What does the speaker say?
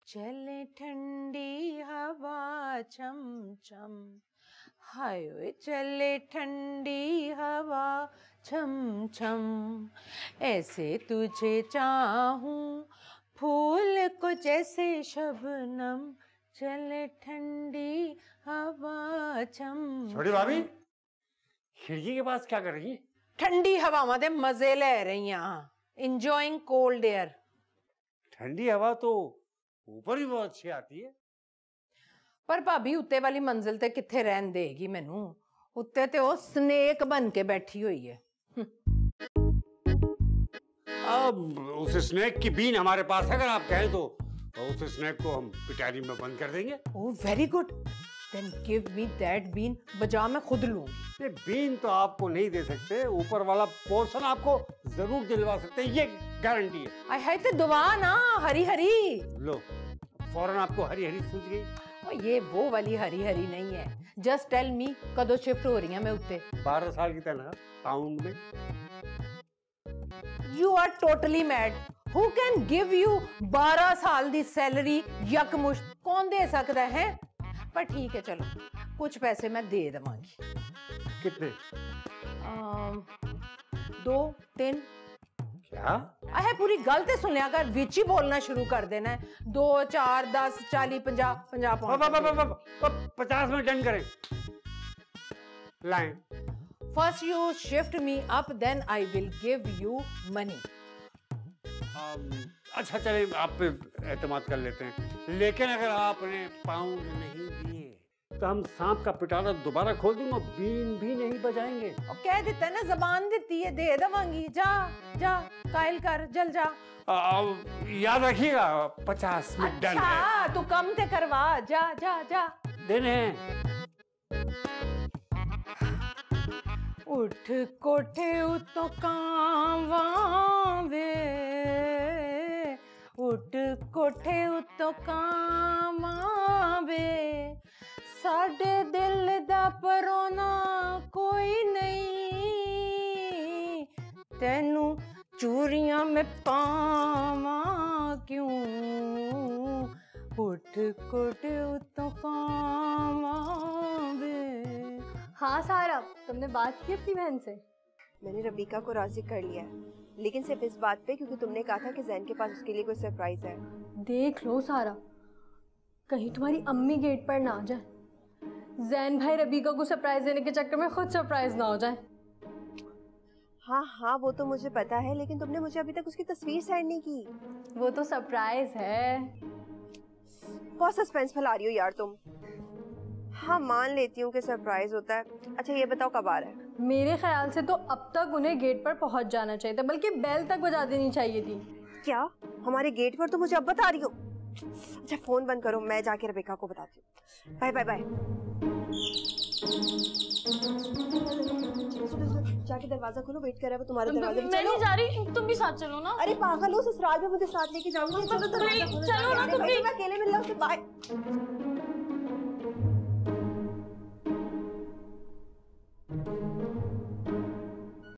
चले ठंडी हवा छम छम, हाय चले ठंडी हवा छम छम, ऐसे तुझे चाहूं फूल को जैसे शबनम, चले ठंडी हवा छम। छोटी भाभी खिड़की के पास क्या कर रही है? ठंडी हवा दे मजे ले रही हैं, इंजॉइंग कोल्ड एयर। ठंडी हवा तो ऊपर भी बहुत अच्छी आती है। पर भाभी उत्ते वाली मंजिल ते किथे रहन देगी मैनू, उत्ते ते वो स्नेक बन के बैठी हुई है। अब उस स्नेक की बीन हमारे पास है, अगर आप कहें तो उस स्नेक को हम पिटारी में बंद कर देंगे। Oh very good, then give me that been, बजा मैं खुद लूंगी। ये बीन तो आपको नहीं दे सकते, ऊपर वाला पोर्शन आपको जरूर दिलवा सकते हैं, ये गारंटी है। आई है तो दुआ ना, हरी हरी लो फौरन आपको हरी हरी सूझ गई। और ये वो वाली हरी हरी नहीं है। जस्ट टेल मी कदों शिफ्ट हो रही है मैं उत्ते? 12 साल की तनख्वाह पाउंड में। You are totally mad. Who can give you 12 साल दी सैलरी यकमुश्त? कौन दे सकता है? पर ठीक है चलो, कुछ पैसे मैं दे देवांगी। कितने? 2 3। क्या? अहे पूरी गल ते सुनिया कर, विच ही बोलना शुरू कर देना है। 2 4 10 40 50 50 पाउंड। 50 में डन करें। Line. First you shift me up, then I will give you money. अच्छा चले, आप पे एतमाद कर लेते हैं, लेकिन अगर आपने पाउंड नहीं दिए तो हम सांप का पिटारा दोबारा खोल देंगे, बीन भी नहीं बजाएंगे। और कह देता है ना, जबान देती है, दे देवांगी। जा जा कायल कर, जल जा। याद रखिएगा 50 में डन है। अच्छा तू कम ते करवा, जा जा जा। देने हैं। उठ कोठे उतो कांवा वे, उठ कोठे उतो कांवा वे, साडे दिल दा परोना कोई नहीं, तेनू चूरियां में पावा क्यों, उठ कोठे उतो कांवा वे। हाँ सारा, तुमने बात की अपनी बहन से? मैंने रबीका को राजी कर लिया है, लेकिन सिर्फ इस बात पे क्योंकि तुमने कहा था कि जैन के पास उसके लिए कोई सरप्राइज है। देख लो सारा, कहीं तुम्हारी अम्मी गेट पर ना आ जाए, जैन भाई रबीका को सरप्राइज देने के चक्कर में खुद सरप्राइज ना हो जाए। हाँ हाँ वो तो मुझे पता है, लेकिन तुमने मुझे अभी तक उसकी तस्वीर सेंड नहीं की। वो तो सरप्राइज है। बहुत सस्पेंस फैला रही हो यार तुम। हाँ मान लेती हूँ कि सरप्राइज होता है। अच्छा ये बताओ कब आ रहा है? मेरे ख्याल से तो अब तक उन्हें गेट पर पहुंच जाना चाहिए था, बल्कि बेल तक बजा देनी चाहिए थी। क्या हमारे गेट पर? तो मुझे अब बता रही हो? अच्छा फोन बंद करो, मैं जाके रबीका को बताती हूँ। Bye bye bye. जाके दरवाजा खोलो, वेट कर रहा है वो तुम्हारे दरवाजे पे। मैं नहीं जा रही, तुम भी साथ चलो ना। अरे पागल हो, ससुराल में मुझे साथ लेके जाऊंगी। चलो चलो ना तुम भी। अकेले मिल लो। बाय।